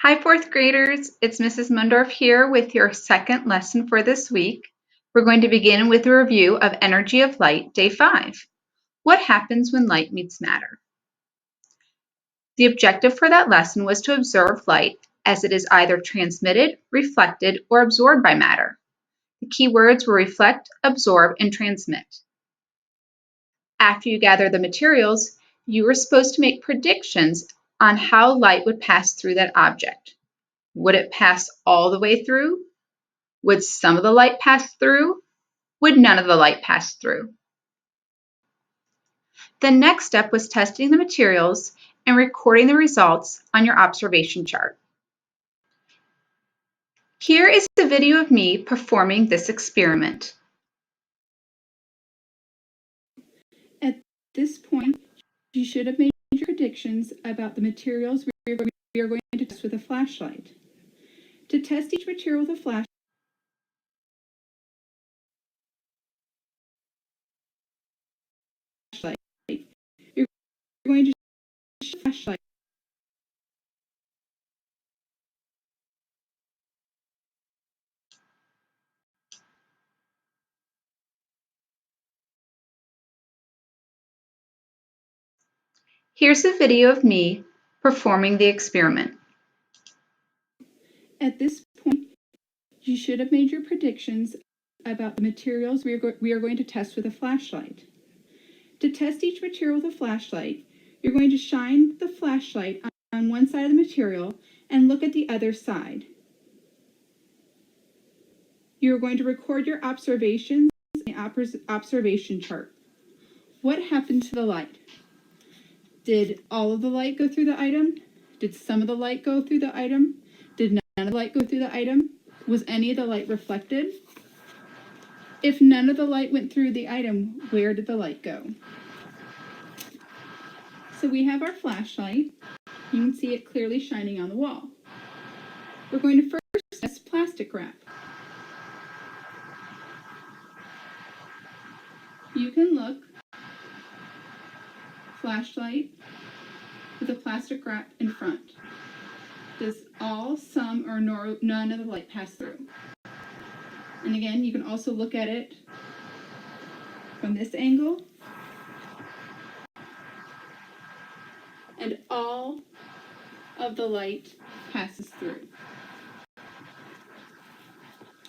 Hi, fourth graders. It's Mrs. Mundorf here with your second lesson for this week. We're going to begin with a review of Energy of Light, Day 5. What happens when light meets matter? The objective for that lesson was to observe light as it is either transmitted, reflected, or absorbed by matter. The key words were reflect, absorb, and transmit. After you gather the materials, you were supposed to make predictions on how light would pass through that object. Would it pass all the way through? Would some of the light pass through? Would none of the light pass through? The next step was testing the materials and recording the results on your observation chart. Here is a video of me performing this experiment. At this point, you should have made your predictions about the materials we are going to test with a flashlight. To test each material with a flashlight, you're going to shine the flashlight. Here's a video of me performing the experiment. At this point, you should have made your predictions about the materials we are going to test with a flashlight. To test each material with a flashlight, you're going to shine the flashlight on one side of the material and look at the other side. You're going to record your observations in the observation chart. What happened to the light? Did all of the light go through the item? Did some of the light go through the item? Did none of the light go through the item? Was any of the light reflected? If none of the light went through the item, where did the light go? So we have our flashlight. You can see it clearly shining on the wall. We're going to first test plastic wrap. You can look, flashlight with a plastic wrap in front. Does all, some, or none of the light pass through? And again, you can also look at it from this angle. And all of the light passes through.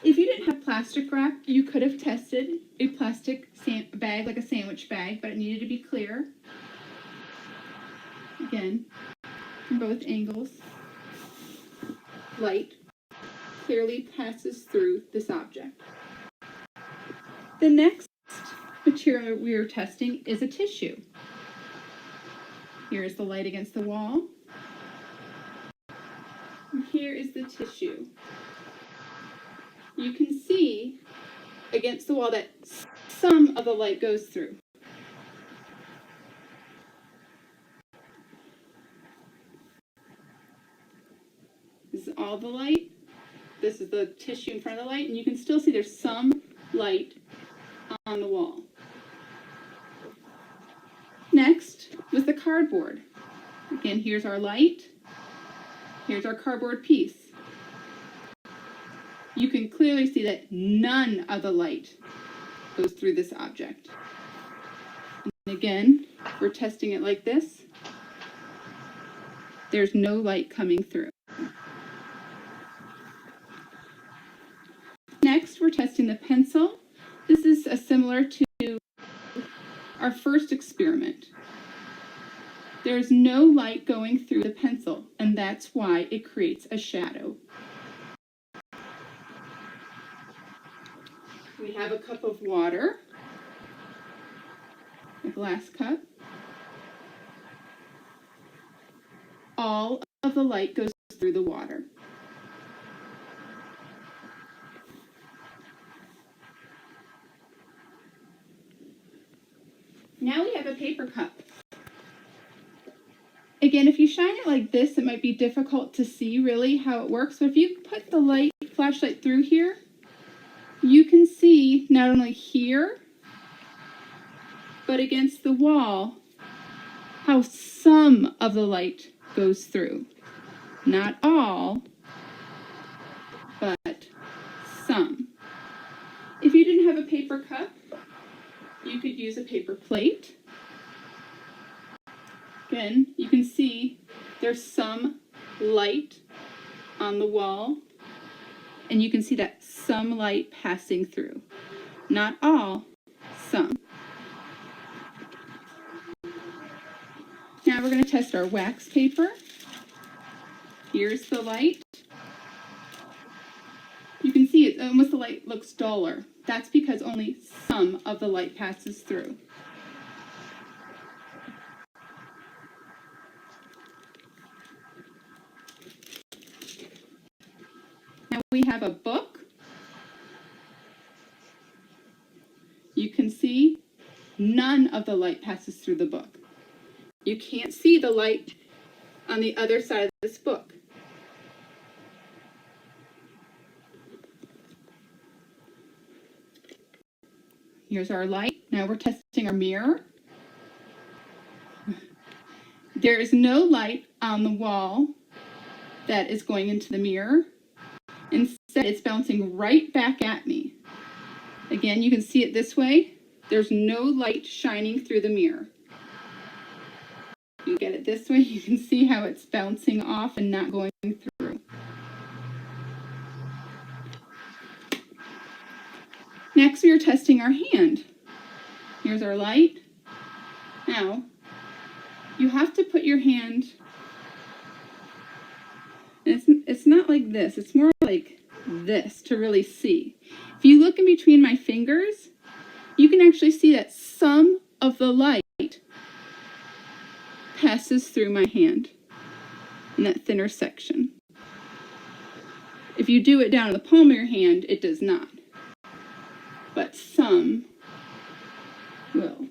If you didn't have plastic wrap, you could have tested a plastic bag, like a sandwich bag, but it needed to be clear. Again, from both angles, light clearly passes through this object. The next material we are testing is a tissue. Here is the light against the wall. And here is the tissue. You can see against the wall that some of the light goes through. This is all the light. This is the tissue in front of the light, and you can still see there's some light on the wall. Next was the cardboard. Again, here's our light. Here's our cardboard piece. You can clearly see that none of the light goes through this object. And again, we're testing it like this. There's no light coming through. Next, we're testing the pencil. This is similar to our first experiment. There's no light going through the pencil, and that's why it creates a shadow. We have a cup of water, a glass cup. All of the light goes through the water. Now we have a paper cup. Again, if you shine it like this, it might be difficult to see really how it works, but if you put the flashlight through here, you can see not only here, but against the wall, how some of the light goes through. Not all, but some. If you didn't have a paper cup, you could use a paper plate. Again, you can see there's some light on the wall, and you can see that some light passing through. Not all, some. Now we're going to test our wax paper. Here's the light. You can see it almost the light looks duller. That's because only some of the light passes through. Now we have a book. You can see none of the light passes through the book. You can't see the light on the other side of this book. Here's our light. Now we're testing our mirror. There is no light on the wall that is going into the mirror. Instead, it's bouncing right back at me. Again, you can see it this way. There's no light shining through the mirror. You get it this way, you can see how it's bouncing off and not going through. Next, we are testing our hand. Here's our light. Now, you have to put your hand, it's not like this, it's more like this to really see. If you look in between my fingers, you can actually see that some of the light passes through my hand in that thinner section. If you do it down in the palm of your hand, it does not. But some will.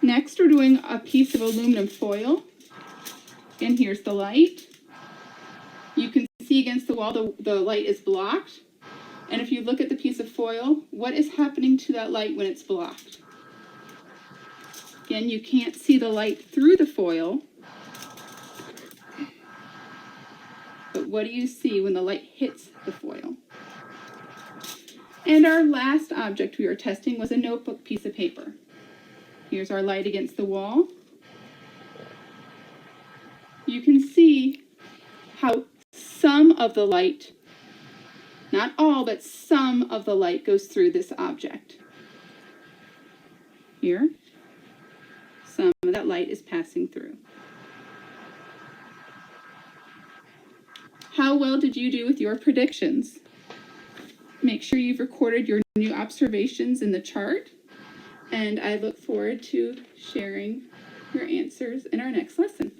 Next, we're doing a piece of aluminum foil. And here's the light. You can see against the wall the light is blocked. And if you look at the piece of foil, what is happening to that light when it's blocked? Again, you can't see the light through the foil. But what do you see when the light hits the foil? And our last object we were testing was a notebook piece of paper. Here's our light against the wall. You can see how some of the light, not all, but some of the light goes through this object. Here, some of that light is passing through. How well did you do with your predictions? Make sure you've recorded your new observations in the chart, and I look forward to sharing your answers in our next lesson.